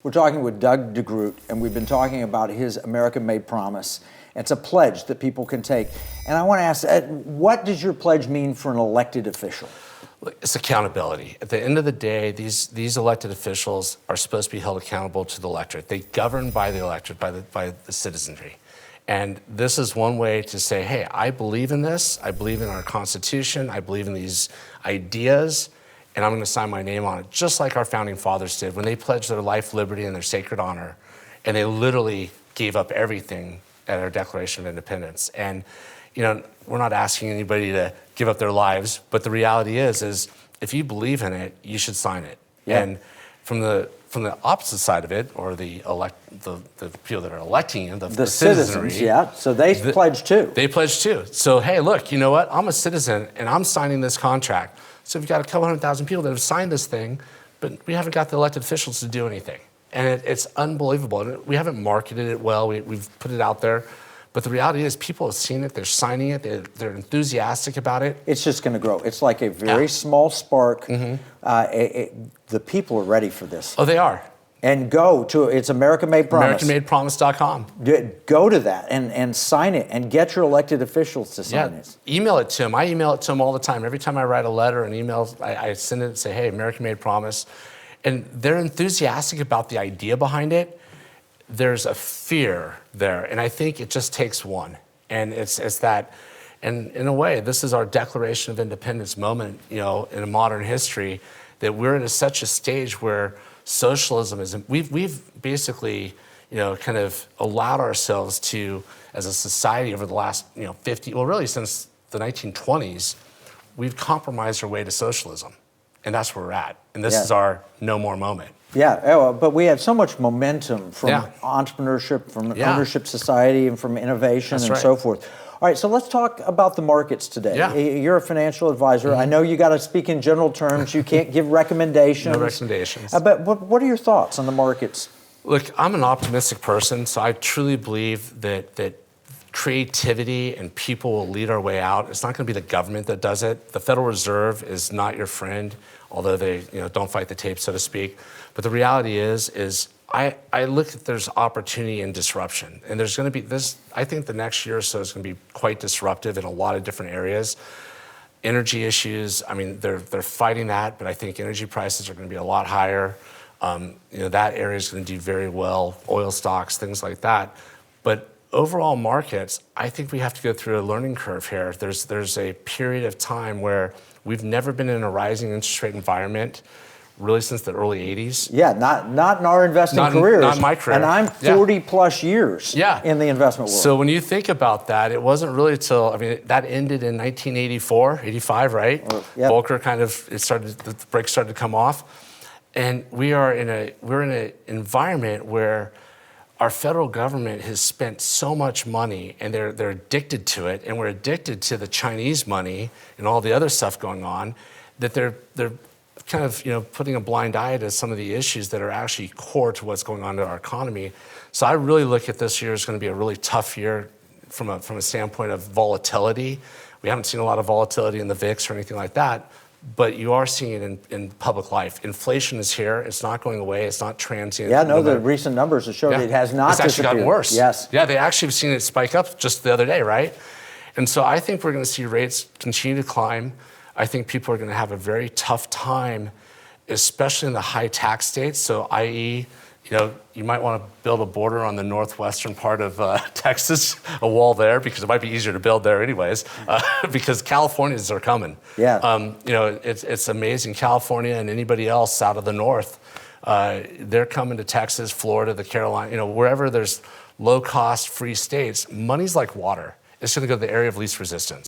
We're talking with Doug Groote, and we've been talking about his American-made promise. It's a pledge that people can take. And I want to ask, what does your pledge mean for an elected official? It's accountability. At the end of the day, these elected officials are supposed to be held accountable to the electorate. They govern by the electorate, by the citizenry. And this is one way to say, hey, I believe in this. I believe in our Constitution. I believe in these ideas. And I'm going to sign my name on it, just like our founding fathers did when they pledged their life, liberty, and their sacred honor. And they literally gave up everything at our Declaration of Independence. And, you know, we're not asking anybody to give up their lives, but the reality is if you believe in it, you should sign it. Yeah. And from the opposite side of it, or the people that are electing you, the citizens, yeah. So they pledge too. They pledge too. So hey, look, you know what? I'm a citizen, and I'm signing this contract. So we've got a couple 100,000 people that have signed this thing, but we haven't got the elected officials to do anything. And it's unbelievable. And we haven't marketed it well. We've put it out there. But the reality is people have seen it. They're signing it. They're enthusiastic about it. It's just going to grow. It's like a very small spark. Mm-hmm. The people are ready for this. Oh, they are. And go to, it's American Made Promise. AmericanMadePromise.com. Go to that and sign it and get your elected officials to sign it. Email it to them. I email it to them all the time. Every time I write a letter, an email, I send it and say, hey, American Made Promise. And they're enthusiastic about the idea behind it. There's a fear there. And I think it just takes one. And it's that, and in a way, this is our Declaration of Independence moment, you know, in modern history, that we're at such a stage where socialism is, we've basically, you know, kind of allowed ourselves to, as a society over the last, 50, well, really since the 1920s, we've compromised our way to socialism. And that's where we're at. And this is our no more moment. Yeah, but we had so much momentum from entrepreneurship, from ownership society, and from innovation so forth. All right, so let's talk about the markets today. Yeah. You're a financial advisor. Mm-hmm. I know you got to speak in general terms. You can't give recommendations. No recommendations. But what are your thoughts on the markets? Look, I'm an optimistic person, so I truly believe that creativity and people will lead our way out. It's not going to be the government that does it. The Federal Reserve is not your friend, although they don't fight the tape, so to speak. But the reality is I look at there's opportunity and disruption. And there's going to be this, I think the next year or so is going to be quite disruptive in a lot of different areas. Energy issues, I mean, they're fighting that, but I think energy prices are going to be a lot higher. That area is going to do very well, oil stocks, things like that. But overall markets, I think we have to go through a learning curve here. There's a period of time where we've never been in a rising interest rate environment, really since the early 80s. Yeah, not in our investing careers. Not my career. And I'm 40 plus years in the investment world. So when you think about that, it wasn't really till, that ended in 1984, 85, right? Volcker the brakes started to come off. And we're in an environment where our federal government has spent so much money, and they're addicted to it, and we're addicted to the Chinese money and all the other stuff going on, that they're kind of putting a blind eye to some of the issues that are actually core to what's going on in our economy. So I really look at this year as going to be a really tough year from a standpoint of volatility. We haven't seen a lot of volatility in the VIX or anything like that, but you are seeing it in public life. Inflation is here. It's not going away. It's not transient. Yeah, no, the recent numbers have shown it has not disappeared. It's actually gotten worse. Yes. Yeah, they actually have seen it spike up just the other day, right? And so I think we're going to see rates continue to climb. I think people are going to have a very tough time, especially in the high tax states. So i.e., you might want to build a border on the northwestern part of Texas, a wall there, because it might be easier to build there anyways, because Californians are coming. Yeah. It's amazing. California and anybody else out of the north, they're coming to Texas, Florida, the Carolinas, wherever there's low-cost, free states. Money's like water. It's going to go to the area of least resistance.